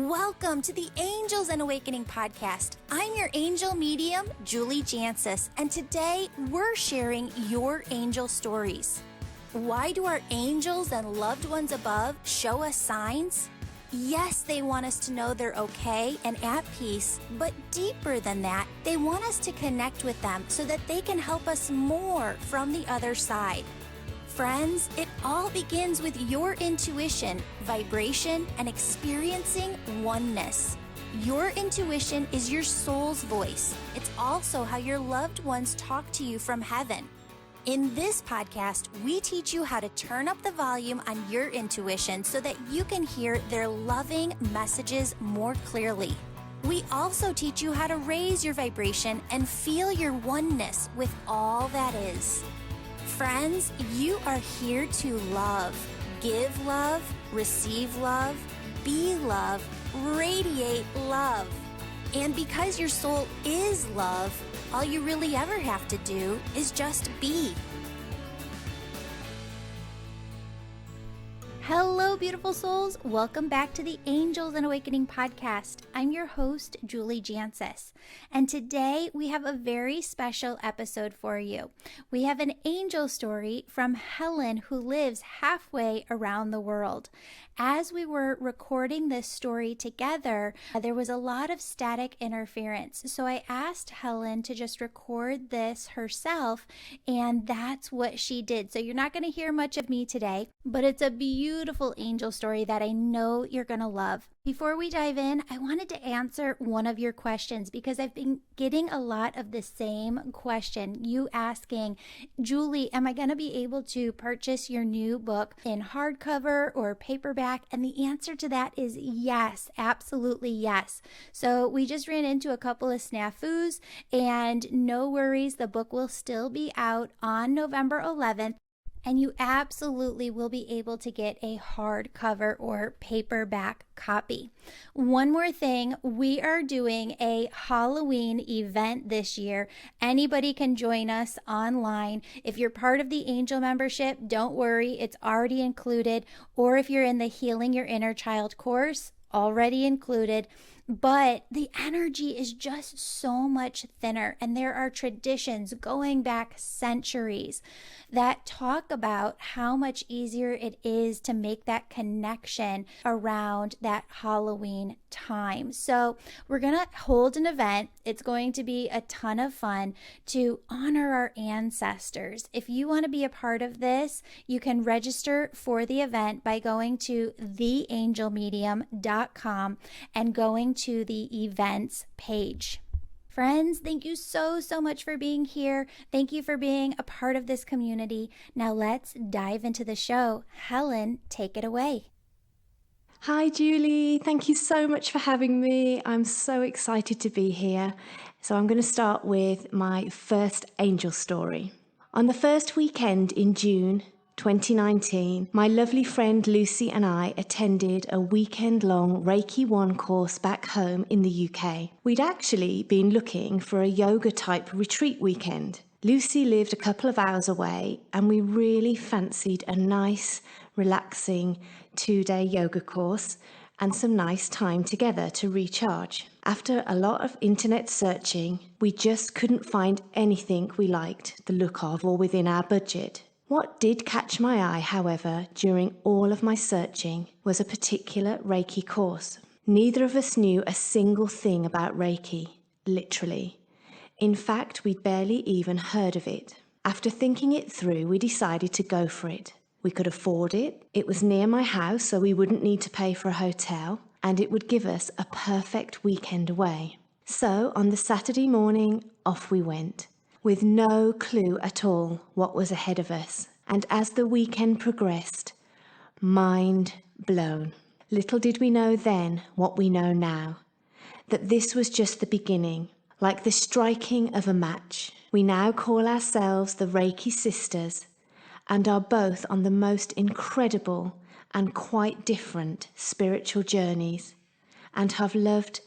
Welcome to the Angels and Awakening podcast. I'm your angel medium, Julie Jancius, and today we're sharing your angel stories. Why do our angels and loved ones above show us signs? Yes, they want us to know they're okay and at peace, but deeper than that, they want us to connect with them so that they can help us more from the other side. Friends, it all begins with your intuition, vibration, and experiencing oneness. Your intuition is your soul's voice. It's also how your loved ones talk to you from heaven. In this podcast, we teach you how to turn up the volume on your intuition so that you can hear their loving messages more clearly. We also teach you how to raise your vibration and feel your oneness with all that is. Friends, you are here to love, give love, receive love, be love, radiate love. And because your soul is love, all you really ever have to do is just be. Hello, beautiful souls. Welcome back to the Angels and Awakening podcast. I'm your host, Julie Jancius, and today we have a very special episode for you. We have an angel story from Helen, who lives halfway around the world. As we were recording this story together, there was a lot of static interference, so I asked Helen to just record this herself, and that's what she did. So you're not going to hear much of me today, but it's a beautiful angel story that I know you're going to love. Before we dive in, I wanted to answer one of your questions because I've been getting a lot of the same question. You asking, Julie, am I going to be able to purchase your new book in hardcover or paperback? And the answer to that is yes, absolutely yes. So we just ran into a couple of snafus, and no worries, the book will still be out on November 11th. And you absolutely will be able to get a hardcover or paperback copy. One more thing, we are doing a Halloween event this year. Anybody can join us online. If you're part of the Angel membership, don't worry, it's already included. Or if you're in the Healing Your Inner Child course, already included. But the energy is just so much thinner, and there are traditions going back centuries that talk about how much easier it is to make that connection around that Halloween time. So we're going to hold an event. It's going to be a ton of fun to honor our ancestors. If you want to be a part of this, you can register for the event by going to theangelmedium.com and going to the events page. Friends, thank you so much for being here. Thank you for being a part of this community. Now let's dive into the show. Helen, take it away. Hi, Julie. Thank you so much for having me. I'm so excited to be here. So I'm going to start with my first angel story. On the first weekend in June 2019, my lovely friend Lucy and I attended a weekend-long Reiki 1 course back home in the UK. We'd actually been looking for a yoga-type retreat weekend. Lucy lived a couple of hours away, and we really fancied a nice, relaxing 2-day yoga course and some nice time together to recharge. After a lot of internet searching, we just couldn't find anything we liked the look of or within our budget. What did catch my eye, however, during all of my searching was a particular Reiki course. Neither of us knew a single thing about Reiki, literally. In fact, we'd barely even heard of it. After thinking it through, we decided to go for it. We could afford it, it was near my house so we wouldn't need to pay for a hotel, and it would give us a perfect weekend away. So on the Saturday morning, off we went, with no clue at all what was ahead of us. And as the weekend progressed, mind blown. Little did we know then what we know now, that this was just the beginning, like the striking of a match. We now call ourselves the Reiki Sisters and are both on the most incredible and quite different spiritual journeys, and have loved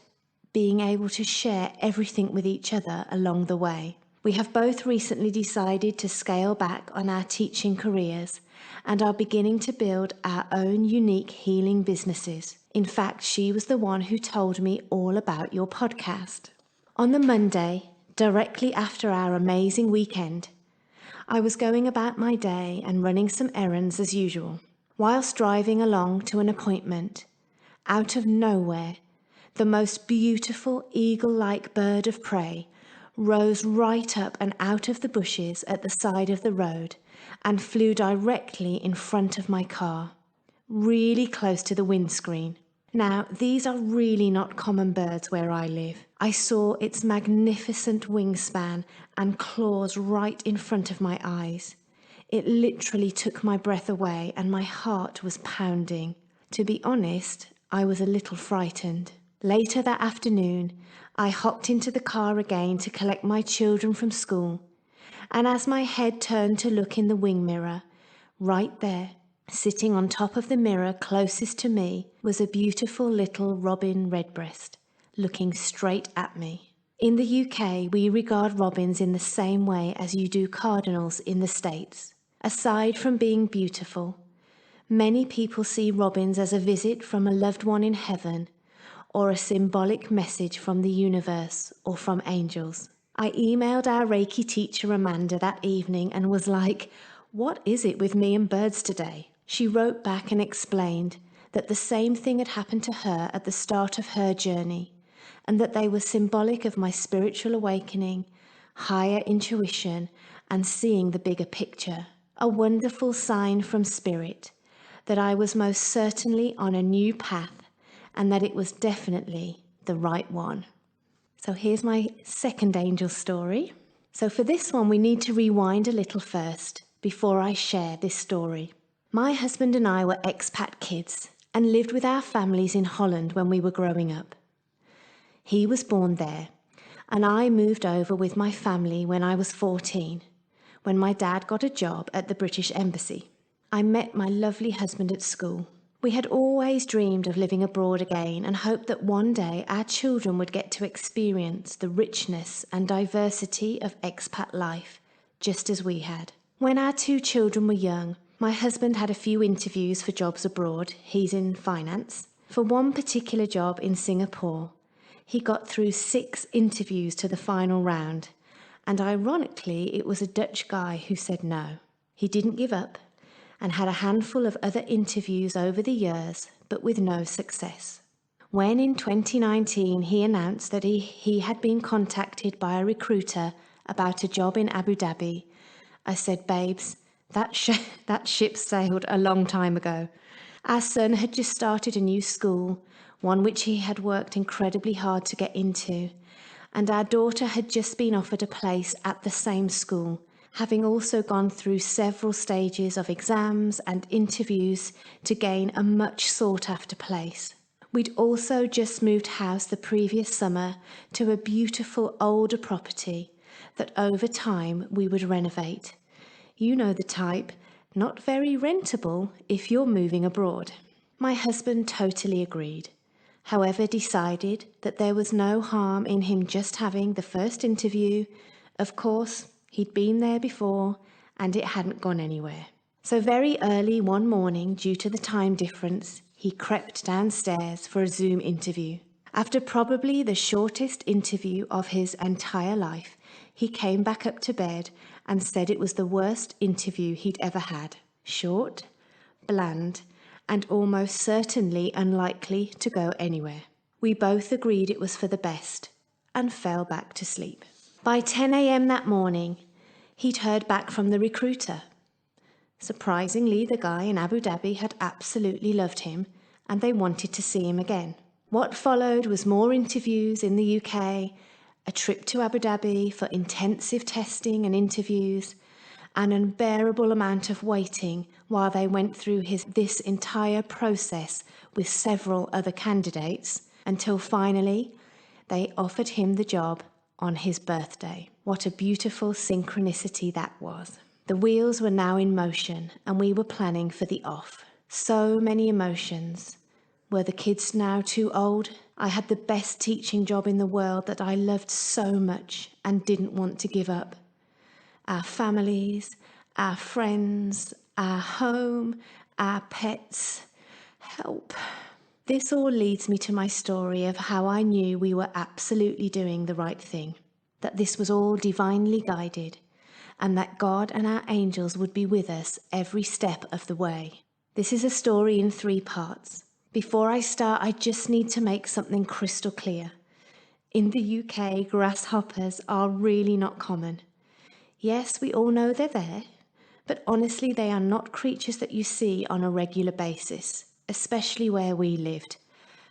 being able to share everything with each other along the way. We have both recently decided to scale back on our teaching careers and are beginning to build our own unique healing businesses. In fact, she was the one who told me all about your podcast. On the Monday, directly after our amazing weekend, I was going about my day and running some errands as usual. Whilst driving along to an appointment, out of nowhere, the most beautiful eagle-like bird of prey rose right up and out of the bushes at the side of the road and flew directly in front of my car, really close to the windscreen. Now, these are really not common birds where I live. I saw its magnificent wingspan and claws right in front of my eyes. It literally took my breath away and my heart was pounding. To be honest, I was a little frightened. Later that afternoon, I hopped into the car again to collect my children from school. And as my head turned to look in the wing mirror, right there, sitting on top of the mirror closest to me, was a beautiful little robin redbreast, looking straight at me. In the UK, we regard robins in the same way as you do cardinals in the States. Aside from being beautiful, many people see robins as a visit from a loved one in heaven, or a symbolic message from the universe or from angels. I emailed our Reiki teacher Amanda that evening and was like, "What is it with me and birds today?" She wrote back and explained that the same thing had happened to her at the start of her journey, and that they were symbolic of my spiritual awakening, higher intuition, and seeing the bigger picture. A wonderful sign from Spirit that I was most certainly on a new path and that it was definitely the right one. So here's my second angel story. So for this one, we need to rewind a little first before I share this story. My husband and I were expat kids and lived with our families in Holland when we were growing up. He was born there, and I moved over with my family when I was 14, when my dad got a job at the British Embassy. I met my lovely husband at school. We had always dreamed of living abroad again and hoped that one day our children would get to experience the richness and diversity of expat life, just as we had. When our 2 children were young, my husband had a few interviews for jobs abroad. He's in finance. For one particular job in Singapore, he got through 6 interviews to the final round, and ironically, it was a Dutch guy who said no. He didn't give up and had a handful of other interviews over the years, but with no success. When in 2019 he announced that he had been contacted by a recruiter about a job in Abu Dhabi, I said, "Babes, that ship sailed a long time ago." Our son had just started a new school, one which he had worked incredibly hard to get into, and our daughter had just been offered a place at the same school, having also gone through several stages of exams and interviews to gain a much sought-after place. We'd also just moved house the previous summer to a beautiful older property that over time we would renovate. You know the type, not very rentable if you're moving abroad. My husband totally agreed, however decided that there was no harm in him just having the first interview. Of course, he'd been there before and it hadn't gone anywhere. So very early one morning, due to the time difference, he crept downstairs for a Zoom interview. After probably the shortest interview of his entire life, he came back up to bed and said it was the worst interview he'd ever had. Short, bland, and almost certainly unlikely to go anywhere. We both agreed it was for the best and fell back to sleep. By 10 a.m. that morning, he'd heard back from the recruiter. Surprisingly, the guy in Abu Dhabi had absolutely loved him and they wanted to see him again. What followed was more interviews in the UK, a trip to Abu Dhabi for intensive testing and interviews, an unbearable amount of waiting while they went through this entire process with several other candidates, until finally they offered him the job on his birthday. What a beautiful synchronicity that was. The wheels were now in motion and we were planning for the off. So many emotions. Were the kids now too old? I had the best teaching job in the world that I loved so much and didn't want to give up. Our families, our friends, our home, our pets. Help. This all leads me to my story of how I knew we were absolutely doing the right thing, that this was all divinely guided, and that God and our angels would be with us every step of the way. This is a story in 3 parts. Before I start, I just need to make something crystal clear. In the UK, grasshoppers are really not common. Yes, we all know they're there, but honestly, they are not creatures that you see on a regular basis, especially where we lived.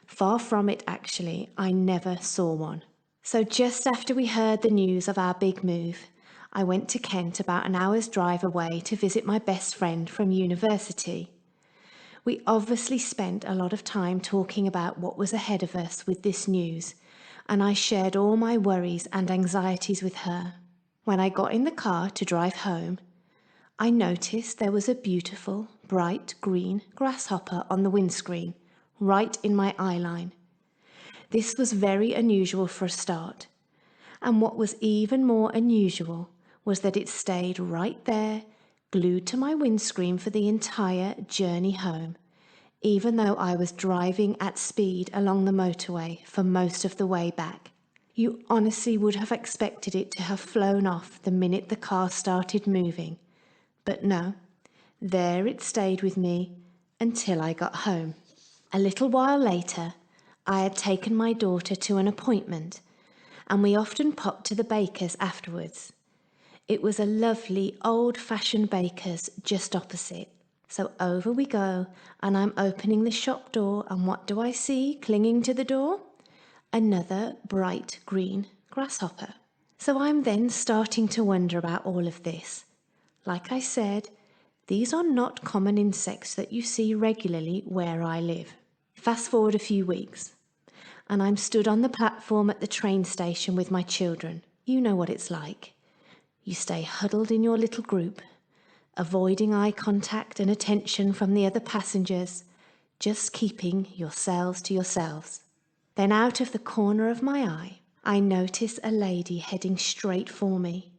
Far from it, actually. I never saw one. So just after we heard the news of our big move, I went to Kent, about an hour's drive away, to visit my best friend from university. We obviously spent a lot of time talking about what was ahead of us with this news, and I shared all my worries and anxieties with her. When I got in the car to drive home, I noticed there was a beautiful, bright green grasshopper on the windscreen, right in my eye line. This was very unusual for a start, and what was even more unusual was that it stayed right there, glued to my windscreen for the entire journey home, even though I was driving at speed along the motorway for most of the way back. You honestly would have expected it to have flown off the minute the car started moving, but no, there it stayed with me until I got home. A little while later, I had taken my daughter to an appointment, and we often popped to the baker's afterwards. It was a lovely old-fashioned baker's just opposite. So over we go, and I'm opening the shop door, and what do I see clinging to the door? Another bright green grasshopper. So I'm then starting to wonder about all of this. Like I said, these are not common insects that you see regularly where I live. Fast forward a few weeks, and I'm stood on the platform at the train station with my children. You know what it's like. You stay huddled in your little group, avoiding eye contact and attention from the other passengers, just keeping yourselves to yourselves. Then out of the corner of my eye, I notice a lady heading straight for me.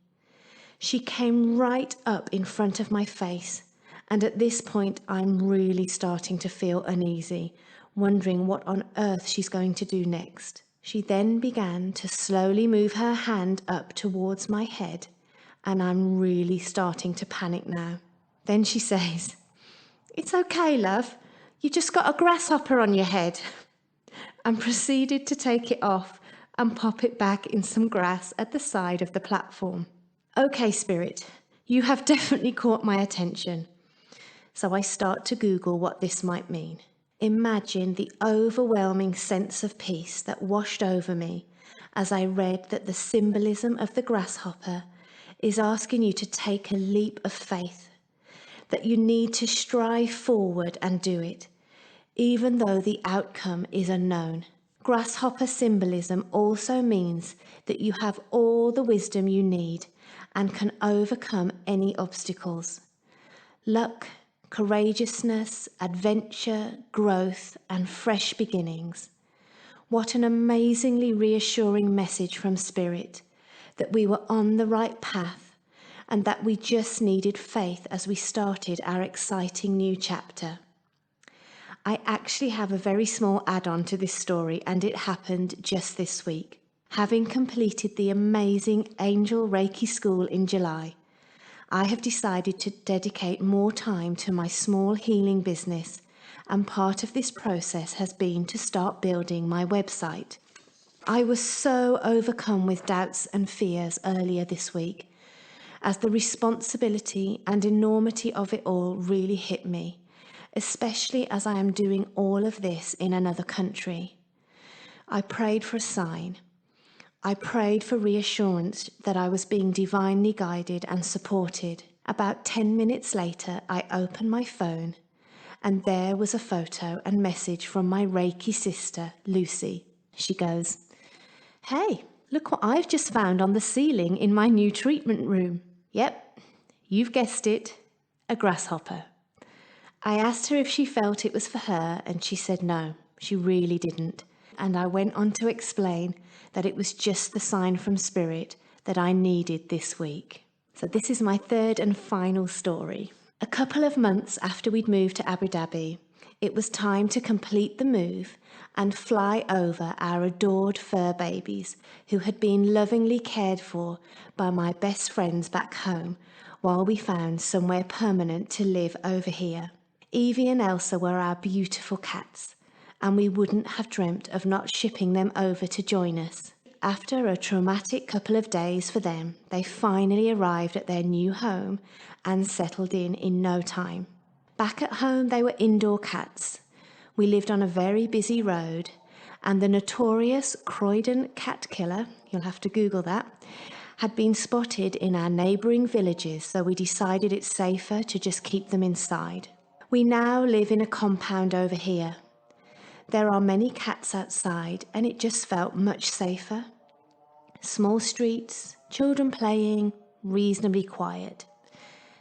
She came right up in front of my face, and at this point I'm really starting to feel uneasy, wondering what on earth she's going to do next. She then began to slowly move her hand up towards my head, and I'm really starting to panic now. Then she says, "It's okay, love. You just got a grasshopper on your head," and proceeded to take it off and pop it back in some grass at the side of the platform. Okay, Spirit, you have definitely caught my attention. So I start to Google what this might mean. Imagine the overwhelming sense of peace that washed over me as I read that the symbolism of the grasshopper is asking you to take a leap of faith, that you need to strive forward and do it, even though the outcome is unknown. Grasshopper symbolism also means that you have all the wisdom you need and can overcome any obstacles. Luck, courageousness, adventure, growth, and fresh beginnings. What an amazingly reassuring message from Spirit, that we were on the right path and that we just needed faith as we started our exciting new chapter. I actually have a very small add-on to this story, and it happened just this week. Having completed the amazing Angel Reiki School in July, I have decided to dedicate more time to my small healing business, and part of this process has been to start building my website. I was so overcome with doubts and fears earlier this week, as the responsibility and enormity of it all really hit me, especially as I am doing all of this in another country. I prayed for a sign. I prayed for reassurance that I was being divinely guided and supported. About 10 minutes later, I opened my phone, and there was a photo and message from my Reiki sister, Lucy. She goes, "Hey, look what I've just found on the ceiling in my new treatment room." Yep, you've guessed it, a grasshopper. I asked her if she felt it was for her, and she said no, she really didn't. And I went on to explain that it was just the sign from Spirit that I needed this week. So this is my third and final story. A couple of months after we'd moved to Abu Dhabi, It was time to complete the move and fly over our adored fur babies who had been lovingly cared for by my best friends back home while we found somewhere permanent to live over here. Evie and Elsa were our beautiful cats, and we wouldn't have dreamt of not shipping them over to join us. After a traumatic couple of days for them, they finally arrived at their new home and settled in no time. Back at home, they were indoor cats. We lived on a very busy road, and the notorious Croydon cat killer, you'll have to Google that, had been spotted in our neighbouring villages, so we decided it's safer to just keep them inside. We now live in a compound over here. There are many cats outside, and it just felt much safer. Small streets, children playing, reasonably quiet.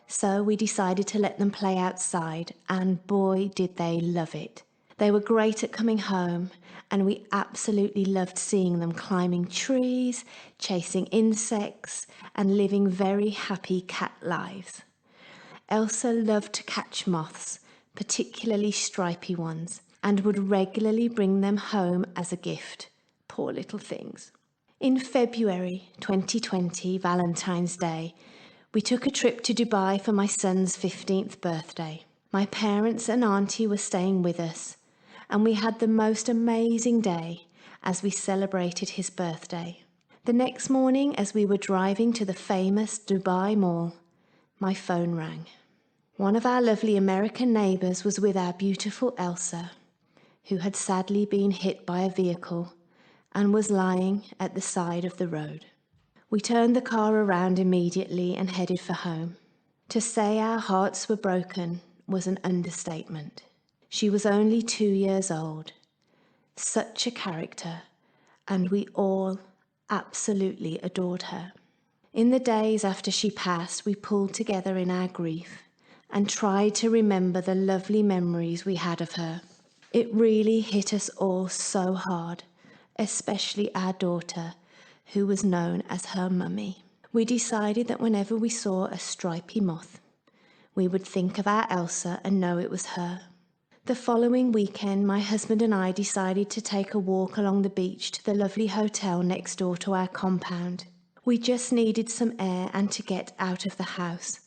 So we decided to let them play outside, and boy, did they love it. They were great at coming home, and we absolutely loved seeing them climbing trees, chasing insects, and living very happy cat lives. Elsa loved to catch moths, particularly stripy ones, and would regularly bring them home as a gift. Poor little things. In February 2020, Valentine's Day, we took a trip to Dubai for my son's 15th birthday. My parents and auntie were staying with us, and we had the most amazing day as we celebrated his birthday. The next morning, as we were driving to the famous Dubai Mall, my phone rang. One of our lovely American neighbours was with our beautiful Elsa, who had sadly been hit by a vehicle and was lying at the side of the road. We turned the car around immediately and headed for home. To say our hearts were broken was an understatement. She was only 2 years old. Such a character, and we all absolutely adored her. In the days after she passed, we pulled together in our grief and tried to remember the lovely memories we had of her. It really hit us all so hard, especially our daughter, who was known as her mummy. We decided that whenever we saw a stripy moth, we would think of our Elsa and know it was her. The following weekend, my husband and I decided to take a walk along the beach to the lovely hotel next door to our compound. We just needed some air and to get out of the house,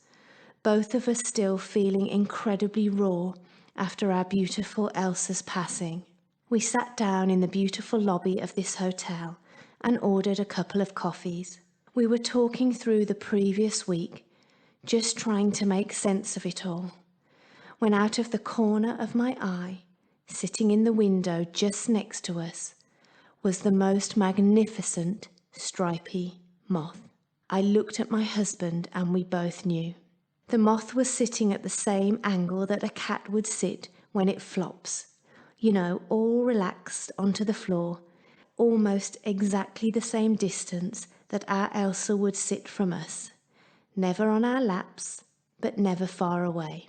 both of us still feeling incredibly raw after our beautiful Elsa's passing. We sat down in the beautiful lobby of this hotel and ordered a couple of coffees. We were talking through the previous week, just trying to make sense of it all, when out of the corner of my eye, sitting in the window just next to us, was the most magnificent stripy moth. I looked at my husband and we both knew. The moth was sitting at the same angle that a cat would sit when it flops, all relaxed onto the floor, almost exactly the same distance that our Elsa would sit from us, never on our laps, but never far away.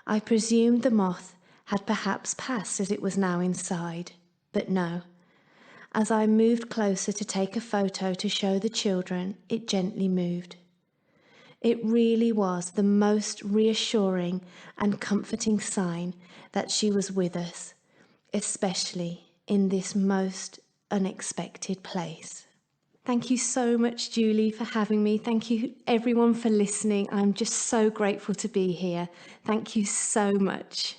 I presumed the moth had perhaps passed as it was now inside, but no. As I moved closer to take a photo to show the children, it gently moved. It really was the most reassuring and comforting sign that she was with us, especially in this most unexpected place. Thank you so much, Julie, for having me. Thank you, everyone, for listening. I'm just so grateful to be here. Thank you so much.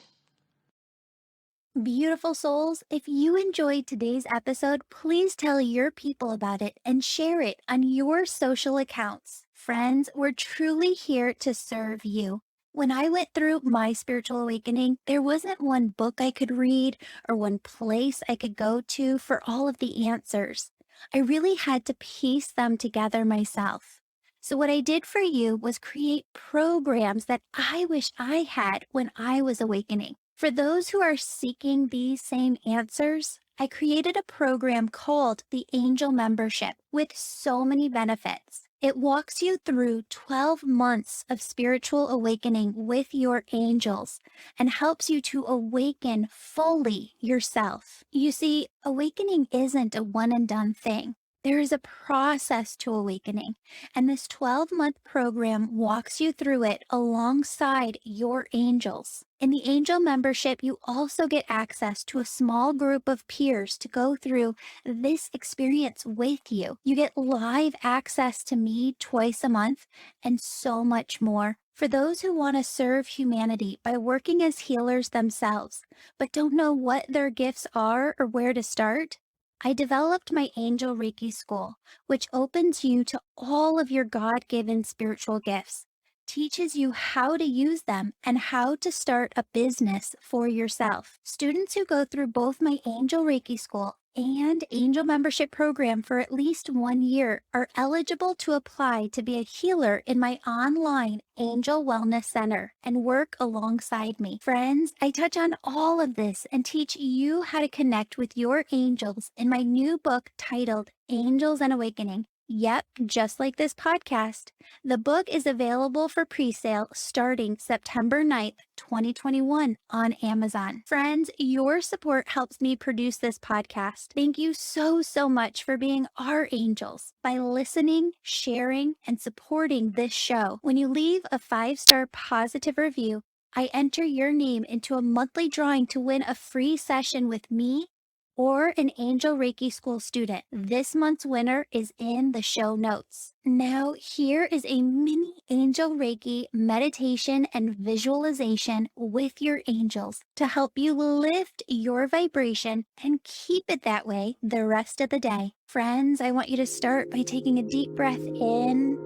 Beautiful souls, if you enjoyed today's episode, please tell your people about it and share it on your social accounts. Friends, we're truly here to serve you. When I went through my spiritual awakening, there wasn't one book I could read or one place I could go to for all of the answers. I really had to piece them together myself. So what I did for you was create programs that I wish I had when I was awakening. For those who are seeking these same answers, I created a program called the Angel Membership with so many benefits. It walks you through 12 months of spiritual awakening with your angels and helps you to awaken fully yourself. You see, awakening isn't a one and done thing. There is a process to awakening, and this 12-month program walks you through it alongside your angels. In the angel membership, you also get access to a small group of peers to go through this experience with you. You get live access to me twice a month and so much more. For those who want to serve humanity by working as healers themselves, but don't know what their gifts are or where to start, I developed my Angel Reiki School, which opens you to all of your God-given spiritual gifts, teaches you how to use them and how to start a business for yourself. Students who go through both my Angel Reiki School and Angel Membership Program for at least 1 year are eligible to apply to be a healer in my online Angel Wellness Center and work alongside me. Friends, I touch on all of this and teach you how to connect with your angels in my new book titled Angels and Awakening. Yep, just like this podcast. The book is available for pre-sale starting September 9th, 2021 on Amazon. Friends, your support helps me produce this podcast. Thank you so much for being our angels by listening, sharing, and supporting this show. When you leave a 5-star positive review, I enter your name into a monthly drawing to win a free session with me or an Angel Reiki School student. This month's winner is in the show notes. Now, here is a mini Angel Reiki meditation and visualization with your angels to help you lift your vibration and keep it that way the rest of the day. Friends, I want you to start by taking a deep breath in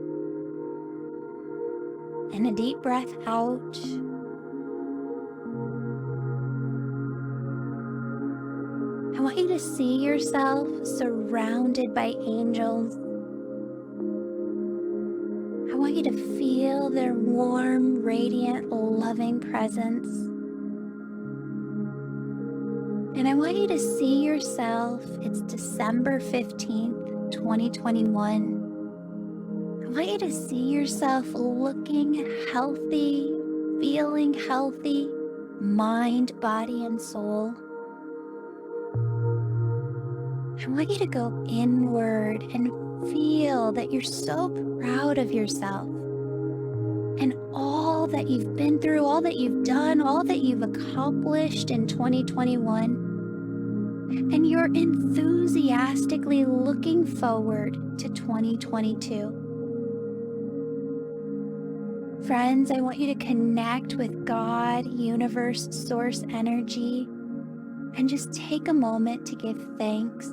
and a deep breath out. I want you to see yourself surrounded by angels. I want you to feel their warm, radiant, loving presence. And I want you to see yourself, it's December 15th, 2021. I want you to see yourself looking healthy, feeling healthy, mind, body, and soul. I want you to go inward and feel that you're so proud of yourself and all that you've been through, all that you've done, all that you've accomplished in 2021. And you're enthusiastically looking forward to 2022. Friends, I want you to connect with God, universe, source energy, and just take a moment to give thanks.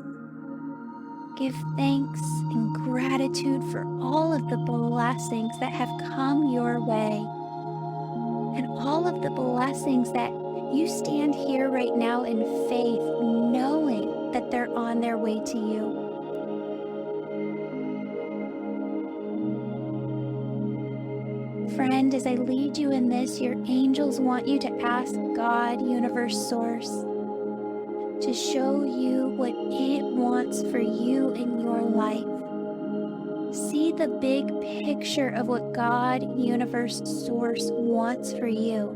Give thanks and gratitude for all of the blessings that have come your way and all of the blessings that you stand here right now in faith, knowing that they're on their way to you. Friend, as I lead you in this, your angels want you to ask God, universe, source, to show you what it wants for you in your life. See the big picture of what God, universe, source wants for you.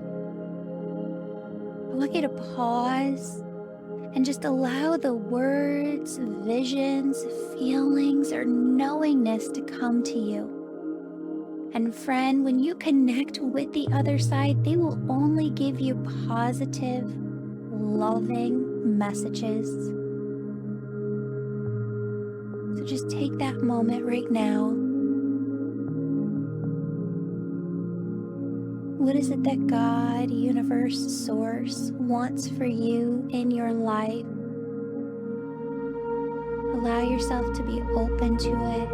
I want you to pause and just allow the words, visions, feelings, or knowingness to come to you. And friend, when you connect with the other side, they will only give you positive, loving messages. So just take that moment right now. What is it that God, universe, source wants for you in your life? Allow yourself to be open to it.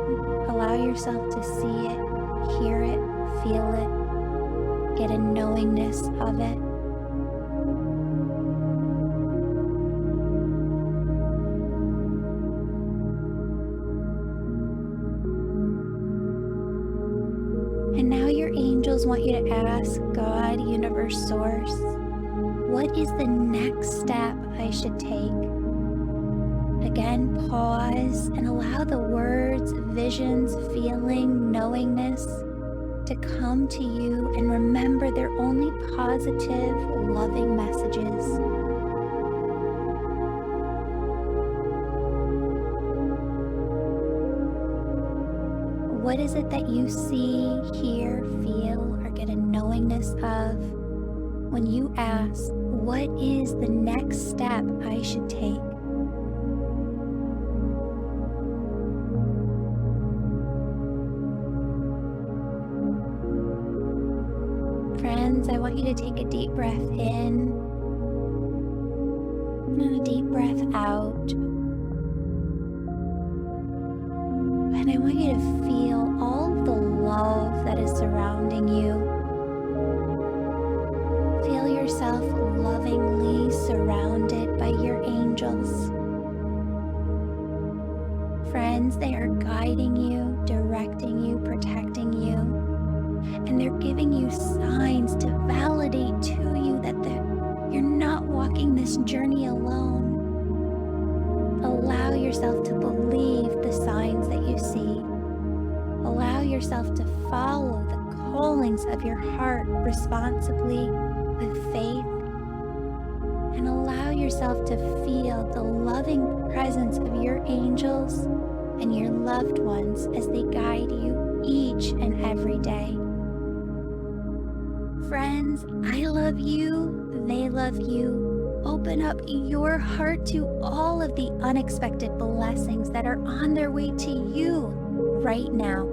Allow yourself to see it, hear it, feel it, get a knowingness of it. And now your angels want you to ask God, universe, source, what is the next step I should take? Again, pause and allow the words, visions, feeling, knowingness to come to you, and remember they're only positive, loving messages. is it that you see, hear, feel, or get a knowingness of when you ask, what is the next step I should take? Friends, I want you to take a deep breath in and a deep breath out. And I want you to feel all the love that is surrounding you. Feel yourself lovingly surrounded by your angels. Friends, they are guiding you, directing you, protecting you, and they're giving you signs to validate to you that you're not walking this journey alone. Allow yourself to believe the signs that you see. Allow yourself to follow the callings of your heart responsibly with faith, and allow yourself to feel the loving presence of your angels and your loved ones as they guide you each and every day. Friends, I love you, they love you. Open up your heart to all of the unexpected blessings that are on their way to you right now.